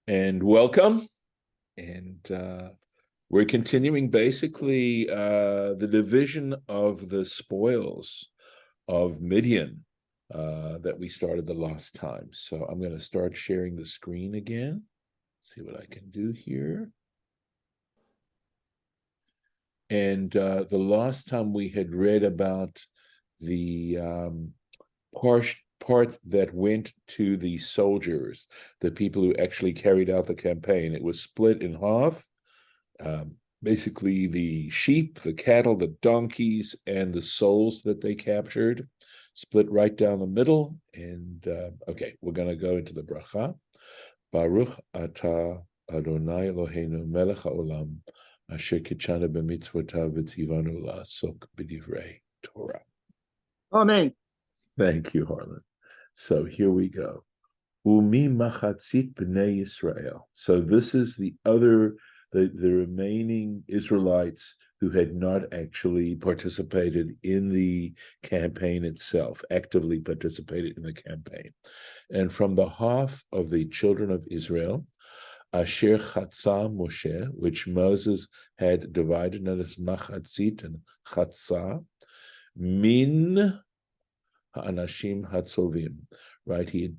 And welcome. And we're continuing basically the division of the spoils of Midian that we started the last time. So I'm going to start sharing the screen again. See what I can do here. And the last time we had read about the part that went to the soldiers, the people who actually carried out the campaign. It was split in half. Basically, the sheep, the cattle, the donkeys, and the souls that they captured, split right down the middle. And okay, we're going to go into the bracha. Baruch atah Adonai Eloheinu melech haolam asher kitshanu b'mitzvotav v'tzivanu la'asok b'divrei Torah. Amen. Thank you, Harlan. So here we go. Umi machatzit b'nei Israel. So this is the remaining Israelites who had not actually participated in the campaign itself, actively participated in the campaign. And from the half of the children of Israel, Asher Chatzah Moshe, which Moses had divided as machatzit and chatzah, min ha'anashim hatzovim, right? He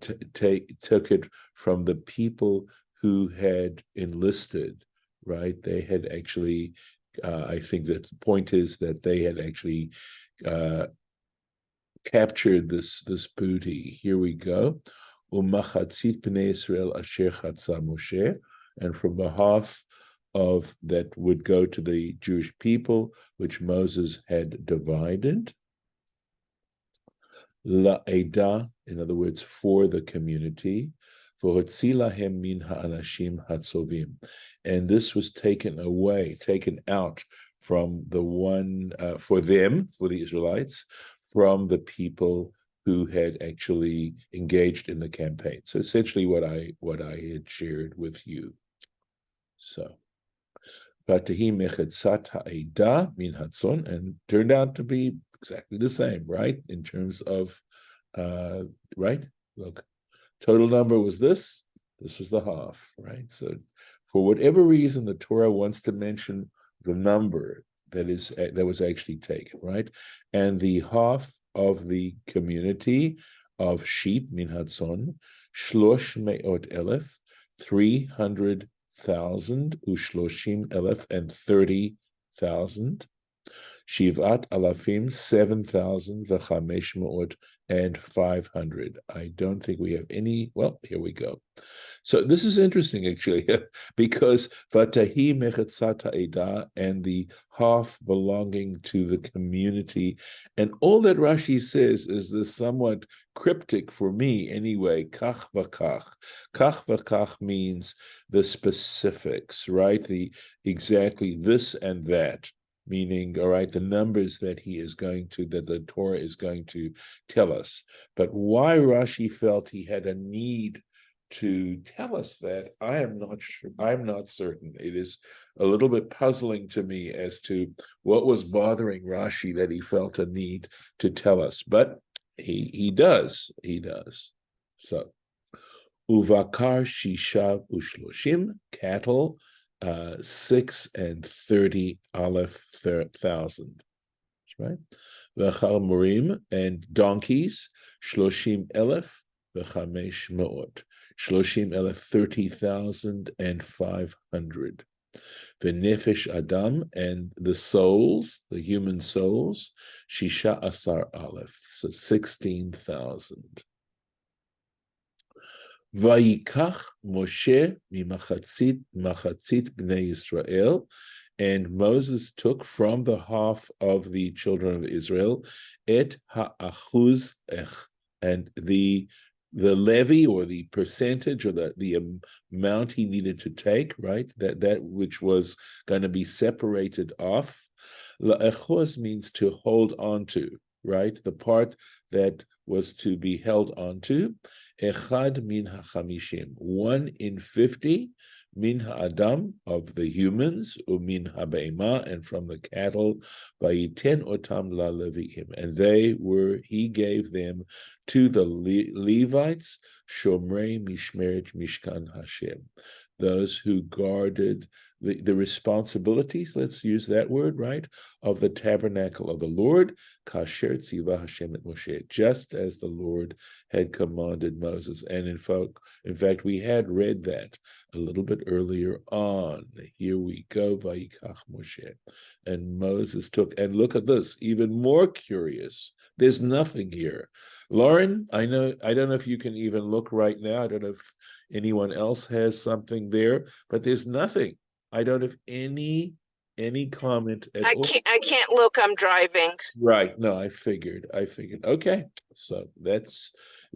took it from the people who had enlisted, right? They had actually, I think that the point is that they had actually captured this booty. Here we go. Umachatzit b'nei Israel asher chatzah Moshe, and from the half of that would go to the Jewish people, which Moses had divided. La'eda, in other words, for the community, v'hotzi lahem min ha'anashim hatzovim, and this was taken out from the one for them, for the Israelites, from the people who had actually engaged in the campaign. So essentially, what I had shared with you. So, v'tahi mechetzat ha'eda min hatzon, and turned out to be exactly the same, right? In terms of, right? Look, total number was this. This was the half, right? So, for whatever reason, the Torah wants to mention the number that was actually taken, right? And the half of the community of sheep, min hatzon, shlosh me'ot elef, 300,000, ushloshim elef, and 30,000. Shivat alafim, 7,000, v'chamesh me'ot, and 500. I don't think we have any. Well, here we go. So this is interesting, actually, because vatahi mechetzat ha'eda, and the half belonging to the community, and all that Rashi says is this somewhat cryptic for me anyway. Kach v'kach. Kach v'kach means the specifics, right? The exactly this and that. Meaning, all right, the numbers that the Torah is going to tell us. But why Rashi felt he had a need to tell us that, I am not sure. I'm not certain. It is a little bit puzzling to me as to what was bothering Rashi that he felt a need to tell us. But he does. He does. So, uvakar shisha ushloshim, cattle, 6 and 30 aleph thousand, right? V'chalmurim, and donkeys, shloshim elef v'chamesh me'ot, shloshim elef, 30,500. V'nefesh adam, and the souls, the human souls, shisha asar aleph, so 16,000. Vayikach Moshe mimachatzit bnei Israel, and Moses took from the half of the children of Israel et ha'achuz ech, and the levy, or the percentage, or the amount he needed to take, right? That which was going to be separated off. La'echuz means to hold on to, right? The part that was to be held on to. Echad min hachamishim, 1 in 50, min ha'adam, of the humans, umin ha'be'ema, and from the cattle, vayiten otam la'leviim, and he gave them to the Levites, shomrei mishmeret mishkan Hashem, those who guarded the responsibilities, let's use that word, right, of the tabernacle of the Lord, kasher tziva Hashem et Moshe, just as the Lord had commanded Moses. And in fact, we had read that a little bit earlier on. Here we go, vayikach Moshe. And Moses took, and look at this, even more curious. There's nothing here. Lauren, I don't know if you can even look right now. I don't know if anyone else has something there, but there's nothing. I don't have any comment at all. I can't look, I'm driving. Right. No, I figured. Okay. So it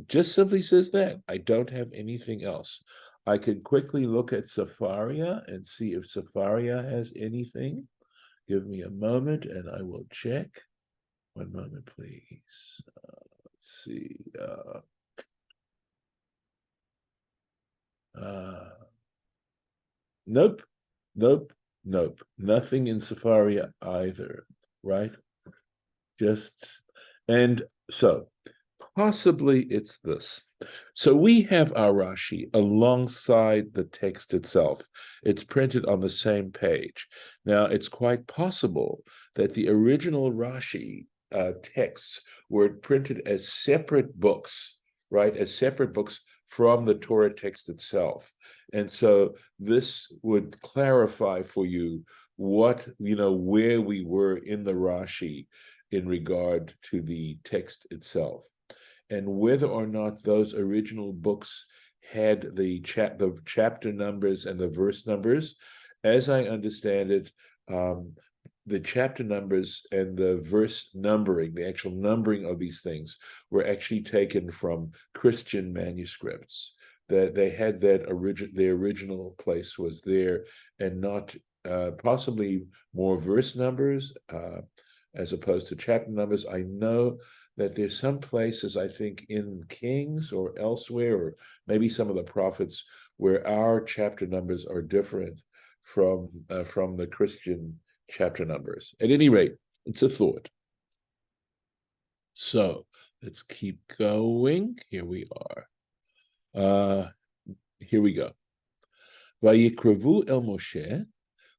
just simply says that. I don't have anything else. I could quickly look at Safaria and see if Safaria has anything. Give me a moment and I will check. One moment, please. Let's see. Nope. Nothing in Safaria either, right? And so possibly it's this. So we have our Rashi alongside the text itself. It's printed on the same page. Now, it's quite possible that the original Rashi texts were printed as separate books, right? As separate books from the Torah text itself. And so this would clarify for you where we were in the Rashi in regard to the text itself, and whether or not those original books had the chapter numbers and the verse numbers. As I understand it, the chapter numbers and the verse numbering, the actual numbering of these things, were actually taken from Christian manuscripts. That they had that the original place was there, and not possibly more verse numbers as opposed to chapter numbers. I know that there's some places, I think in Kings or elsewhere, or maybe some of the prophets, where our chapter numbers are different from the Christian chapter numbers. At any rate, it's a thought. So let's keep going. Here we are. Here we go. Vayikrevu el Moshe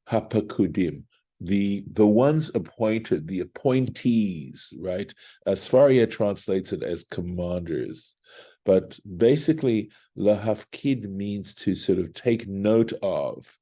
hapakudim, the ones appointed, the appointees, right? Asfaria translates it as commanders, but basically lahafkid means to sort of take note of.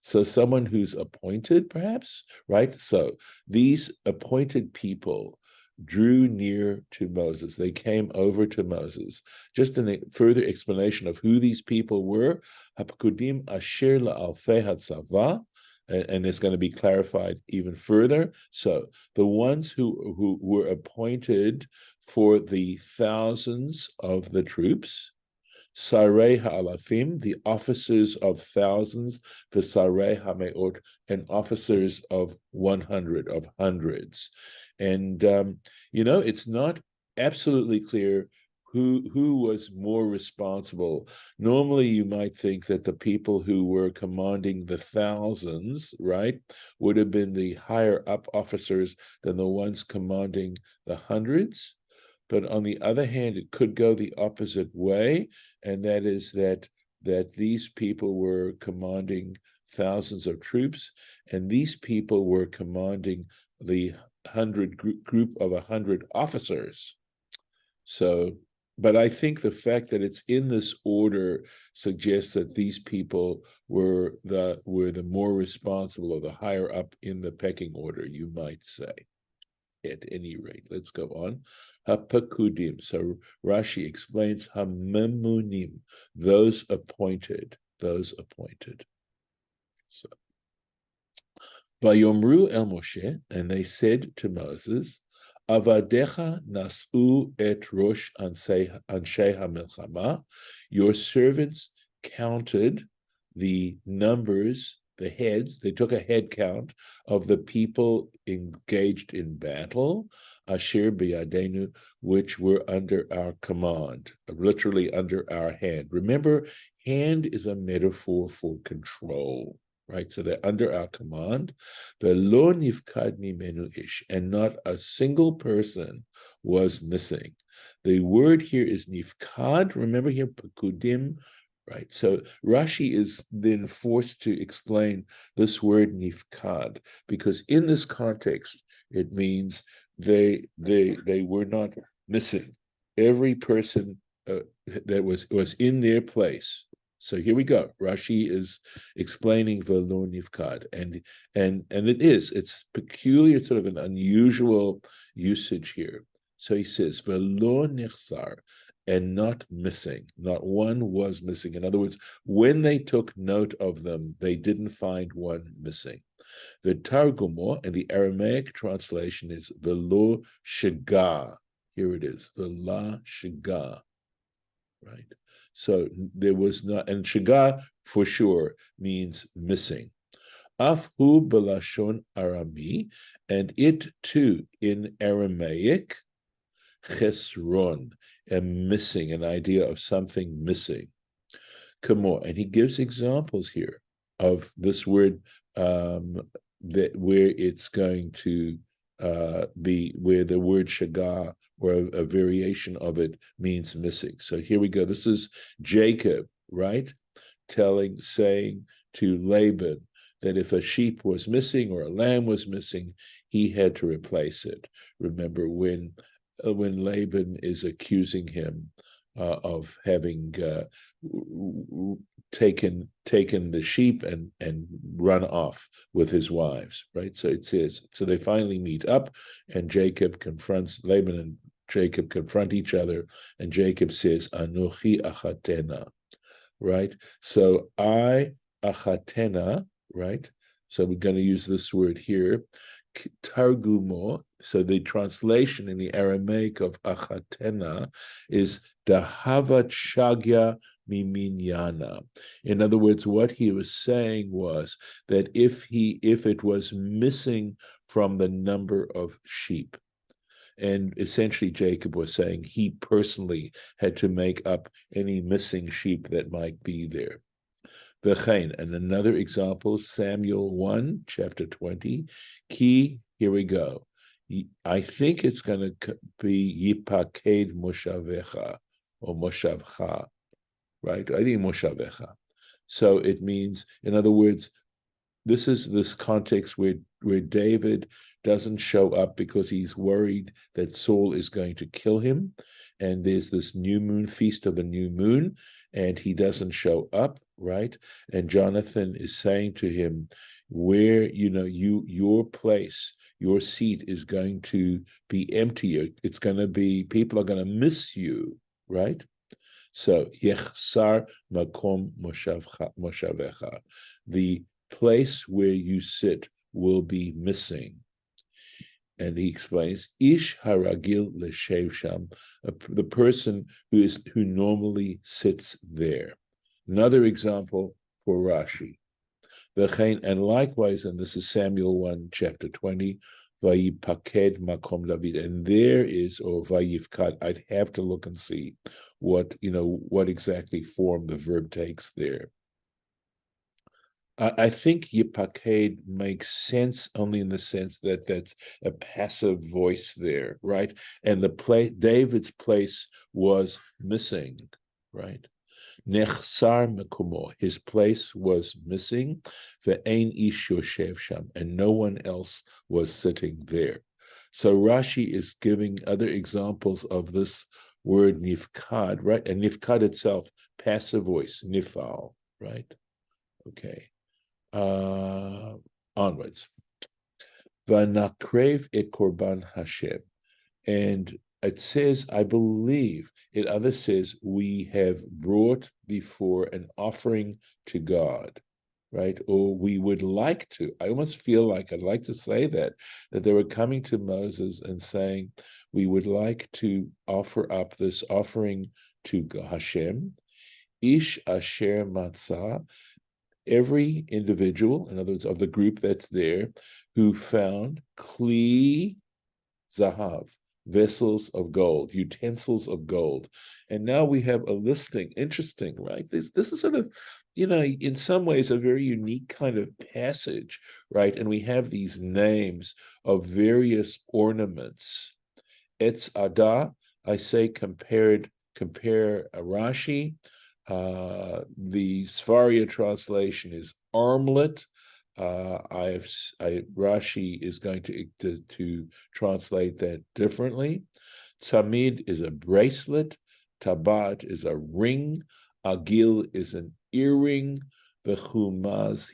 So someone who's appointed, perhaps, right? So these appointed people drew near to Moses. They came over to Moses. Just a further explanation of who these people were. Hapakudim asher la'alfei hatzava, and it's going to be clarified even further. So the ones who were appointed for the thousands of the troops, Sarei ha'alafim, the officers of thousands, the Sarei ha'me'ot, and officers of 100, of hundreds. And, it's not absolutely clear who was more responsible. Normally, you might think that the people who were commanding the thousands, right, would have been the higher up officers than the ones commanding the hundreds. But on the other hand, it could go the opposite way, and that is that these people were commanding thousands of troops, and these people were commanding the group of 100 officers. So, but I think the fact that it's in this order suggests that these people were the more responsible, or the higher up in the pecking order, you might say. At any rate, let's go on. Hapakudim. So Rashi explains hamemunim, those appointed. So Vayomru el Moshe, and they said to Moses, Avadecha nasu et rosh ansei hamilchama, your servants counted the numbers, the heads. They took a head count of the people engaged in battle, asher biyadenu, which were under our command, literally under our hand. Remember, hand is a metaphor for control, right? So they're under our command. Velo nifkad mimenu ish, and not a single person was missing. The word here is nifkad. Remember here, pekudim, right? So Rashi is then forced to explain this word nifkad, because in this context, it means they were not missing. Every person that was in their place. So here we go. Rashi is explaining velo nifkad, and it's peculiar, sort of an unusual usage here. So he says velo nichsar, and not missing. Not one was missing. In other words, when they took note of them, they didn't find one missing. The Targumo and the Aramaic translation is velo shiga. Here it is, vela shiga, right? So there was not, and shiga for sure means missing. Afhu belashon Arami, and it too in Aramaic, chesron, a missing, an idea of something missing. Kamo, and he gives examples here of this word that where it's going to be, where the word shaga or a variation of it means missing. So here we go. This is Jacob, right? Saying to Laban that if a sheep was missing or a lamb was missing, he had to replace it. Remember when Laban is accusing him of having taken the sheep and run off with his wives, right? So it says, so they finally meet up, and Jacob confronts Laban, and Jacob confront each other, and Jacob says, "Anochi achatena," right? So I achatena, right? So we're going to use this word here, targumo. So the translation in the Aramaic of achatena is dahavat shagya miminyana. In other words, what he was saying was that if it was missing from the number of sheep, and essentially Jacob was saying he personally had to make up any missing sheep that might be there. And another example, Samuel 1, chapter 20. Here we go. I think it's going to be Yipaked Moshavecha or Moshavcha, right? I think Moshavecha. So it means, in other words, this is this context where David doesn't show up because he's worried that Saul is going to kill him. And there's this new moon, feast of the new moon, and he doesn't show up, right? And Jonathan is saying to him, where, your place, your seat is going to be empty. It's going to be, people are going to miss you, right? So, Yechsar Makom Moshavecha. The place where you sit will be missing. And he explains, Ish haragil l'shev sham, the person who normally sits there. Another example for Rashi. And likewise, and this is Samuel 1, chapter 20, Vayipaked makom David, and there is, or Vayivkad, I'd have to look and see what exactly form the verb takes there. I think Yipaked makes sense only in the sense that that's a passive voice there, right? And David's place was missing, right? Nechsar mekomo, his place was missing. Ve'ein ish yoshev sham, and no one else was sitting there. So Rashi is giving other examples of this word nifkad, right? And nifkad itself, passive voice, nifal, right? Okay. Onwards. Vanakrev et korban Hashem. And it says, I believe, it other says, we have brought before an offering to God, right? Or we would like to. I almost feel like I'd like to say that they were coming to Moses and saying, we would like to offer up this offering to Hashem. Ish asher matzah, every individual, in other words, of the group that's there, who found kli zahav, vessels of gold, utensils of gold. And now we have a listing. Interesting, right? This is sort of, in some ways a very unique kind of passage, right? And we have these names of various ornaments. Etz Adah, I say compare Rashi. The Svaria translation is armlet. Rashi is going to translate that differently. Tzamid is a bracelet. Tabat is a ring. Agil is an earring. Bechumaz,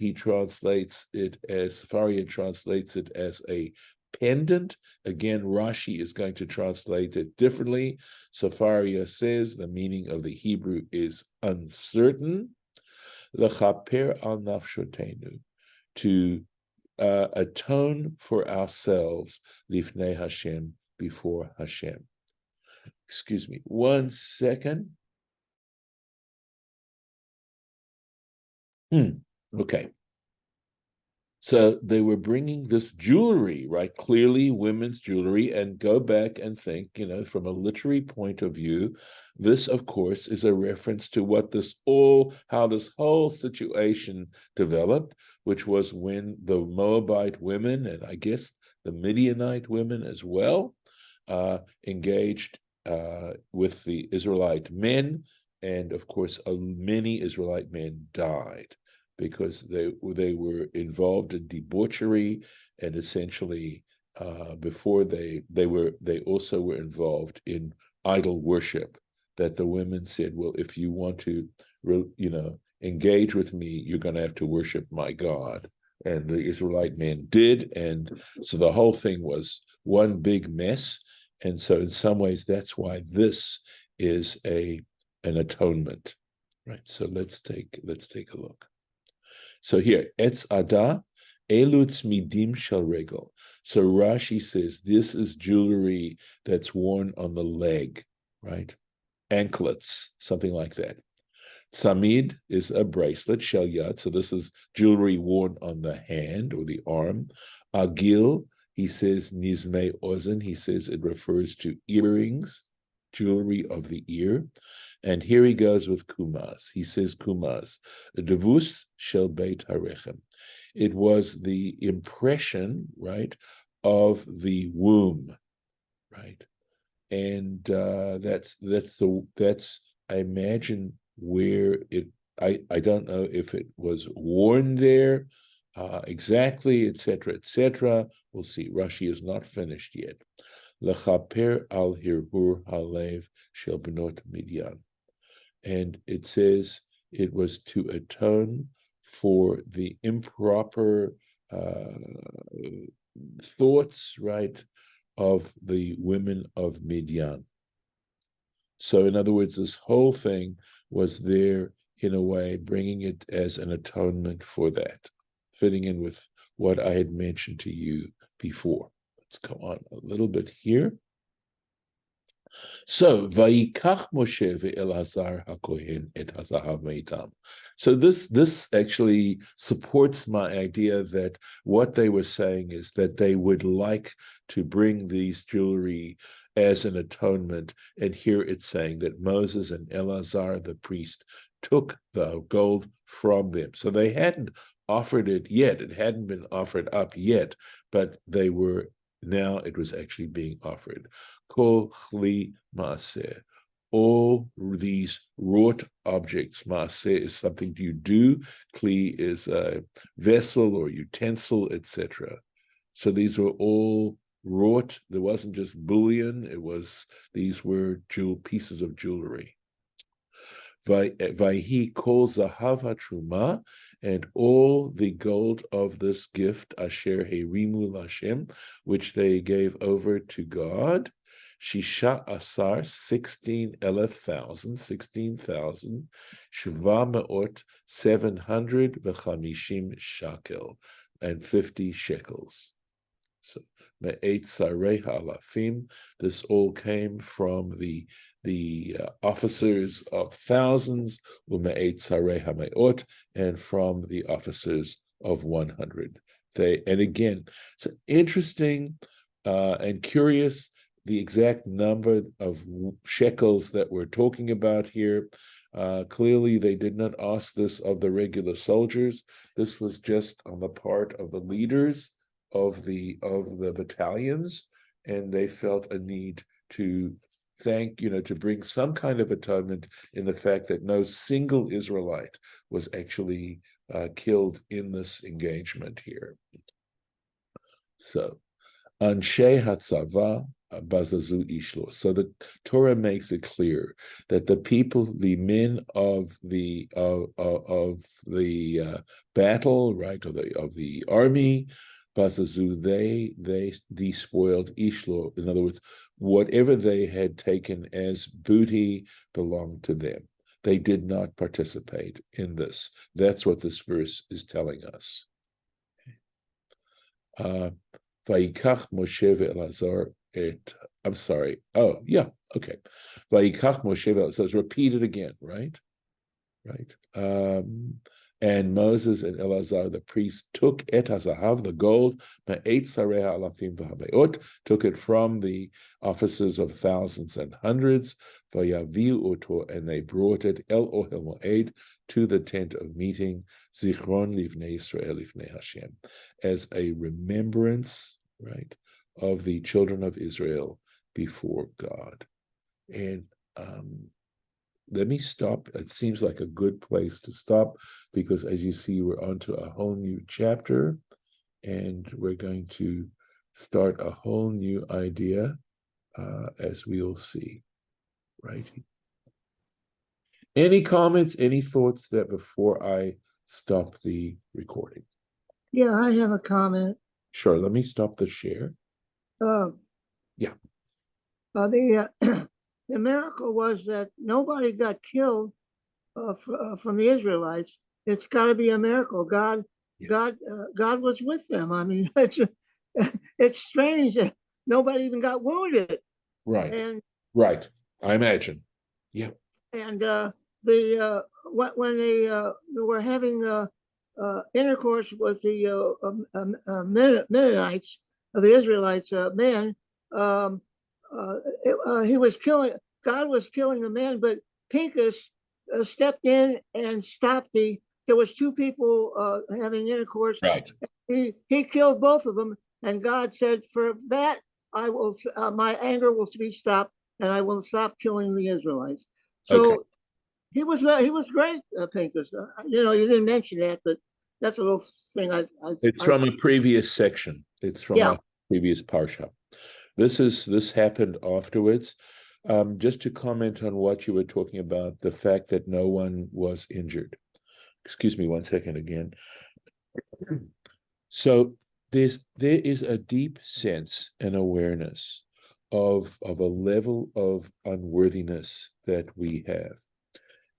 Sefaria translates it as a pendant. Again, Rashi is going to translate it differently. Sefaria says the meaning of the Hebrew is uncertain. Lechaper al nafshotenu, to atone for ourselves, lifnei Hashem, before Hashem. Excuse me, 1 second. Okay. So they were bringing this jewelry, right? Clearly women's jewelry, and go back and think, from a literary point of view, this, of course, is a reference to how this whole situation developed, which was when the Moabite women, and I guess the Midianite women as well, engaged with the Israelite men. And of course, many Israelite men died because they were involved in debauchery, and essentially before they also were involved in idol worship. That the women said, well, if you want to engage with me, you're going to have to worship my God. And the Israelite men did, and so the whole thing was one big mess. And so in some ways, that's why this is an atonement, right? So let's take a look. So here, Etz Adah, Elutz Midim Shel Regel. So Rashi says this is jewelry that's worn on the leg, right? Anklets, something like that. Tzamid is a bracelet, Shel Yad. So this is jewelry worn on the hand or the arm. Agil, he says Nizmei Ozen. He says it refers to earrings, jewelry of the ear. And here he goes with kumaz. He says kumaz, devus shel beit harechem. It was the impression, right, of the womb, right, and that's I imagine where it. I don't know if it was worn there exactly, etc., etc. We'll see. Rashi is not finished yet. Lechaper al hirbur halev shel benot Midian. And it says it was to atone for the improper thoughts, right, of the women of Midian. So in other words, this whole thing was there in a way, bringing it as an atonement for that, fitting in with what I had mentioned to you before. Let's go on a little bit here. So, Vayikach Moshe ve'Elazar HaKohen et hazahav meitam. So this actually supports my idea that what they were saying is that they would like to bring these jewelry as an atonement. And here it's saying that Moses and Elazar, the priest, took the gold from them. So they hadn't offered it yet. It hadn't been offered up yet, but now it was actually being offered. Kol chli maaseh. All these wrought objects. Maaseh is something you do. Kli is a vessel or utensil, etc. So these were all wrought. There wasn't just bullion. These were pieces of jewelry. Vayhi kol zahav hatruma, and all the gold of this gift, asher herimu lashem, which they gave over to God. Shisha asar, 16,000, Shva me'ot, 700, v'chamishim shakel, and 50 shekels. So, me'et sarei ha'alafim, this all came from the officers of thousands, u'me'et sarei ha'me'ot, and from the officers of 100. And again, it's interesting and curious the exact number of shekels that we're talking about here. Clearly, they did not ask this of the regular soldiers. This was just on the part of the leaders of the battalions, and they felt a need to to bring some kind of atonement in the fact that no single Israelite was actually killed in this engagement here. So, Anshe Hatzava Bazazu Ishlo. So the Torah makes it clear that the people, the men of the battle, right, of the army, Bazazu, they despoiled Ishlo. In other words, whatever they had taken as booty belonged to them. They did not participate in this. That's what this verse is telling us. Vayikach Moshe ve'Elazar et. I'm sorry. Oh, yeah. Okay. Vayikach Moshe ve'Elazar. So it's repeated again, right? Right. And Moses and Elazar, the priest, took et hazahav, the gold, ma'et sarei ha'alafim v'hameot, took it from the officers of thousands and hundreds, vayaviu oto, and they brought it el ohel moed, to the tent of meeting, zichron livnei Yisrael livnei Hashem, as a remembrance, right, of the children of Israel before God. And let me stop. It seems like a good place to stop because, as you see, we're onto a whole new chapter, and we're going to start a whole new idea, as we'll see. Right? Any comments? Any thoughts that before I stop the recording? Yeah, I have a comment. Sure. Let me stop the share. Yeah. The miracle was that nobody got killed from the Israelites. It's got to be a miracle. God was with them. I mean, it's strange that nobody even got wounded. Right. And right. I imagine. Yeah. And when they were having intercourse with the Midianites, the Israelites men, he was killing. God was killing the man, but Pinchas stepped in and stopped there was two people having intercourse. Right. He killed both of them, and God said, "For that I will, my anger will be stopped, and I will stop killing the Israelites." So okay. he was great, Pinchas. You didn't mention that, but that's a little thing. It's from a previous section. It's from a previous Parsha. This happened afterwards. Just to comment on what you were talking about, the fact that no one was injured. Excuse me 1 second again. So there is a deep sense and awareness of a level of unworthiness that we have.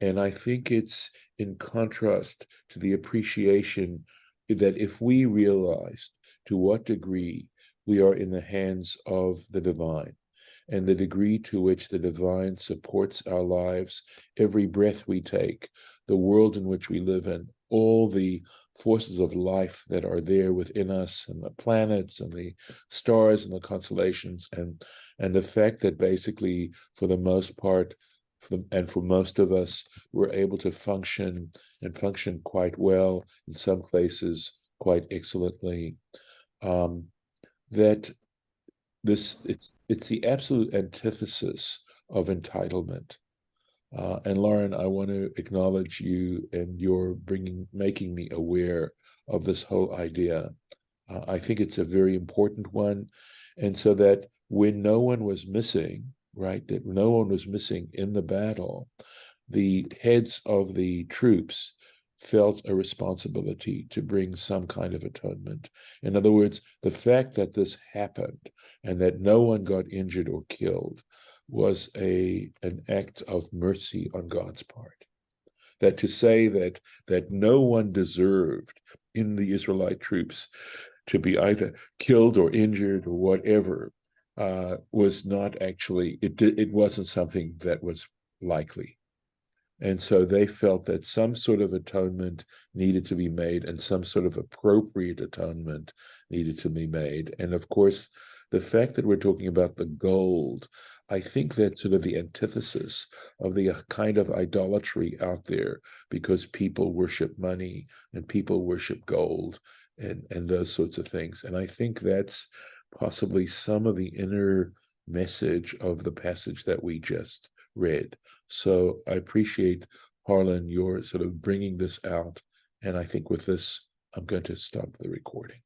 And I think it's in contrast to the appreciation that if we realized to what degree we are in the hands of the divine, and the degree to which the divine supports our lives, every breath we take, the world in which we live in, all the forces of life that are there within us, and the planets and the stars and the constellations, and the fact that basically, for the most part, for most of us, we're able to function quite well, in some places quite excellently. That it's the absolute antithesis of entitlement. And Lauren, I want to acknowledge you and your making me aware of this whole idea. I think it's a very important one, and so that when no one was missing, right, that no one was missing in the battle, the heads of the troops felt a responsibility to bring some kind of atonement. In other words, the fact that this happened and that no one got injured or killed was an act of mercy on God's part. That to say that no one deserved in the Israelite troops to be either killed or injured or whatever was not actually, it wasn't something that was likely. And so they felt that some sort of atonement needed to be made, and some sort of appropriate atonement needed to be made. And of course, the fact that we're talking about the gold, I think that's sort of the antithesis of the kind of idolatry out there, because people worship money and people worship gold and those sorts of things. And I think that's possibly some of the inner message of the passage that we just read. So I appreciate, Harlan, your sort of bringing this out. And I think with this, I'm going to stop the recording.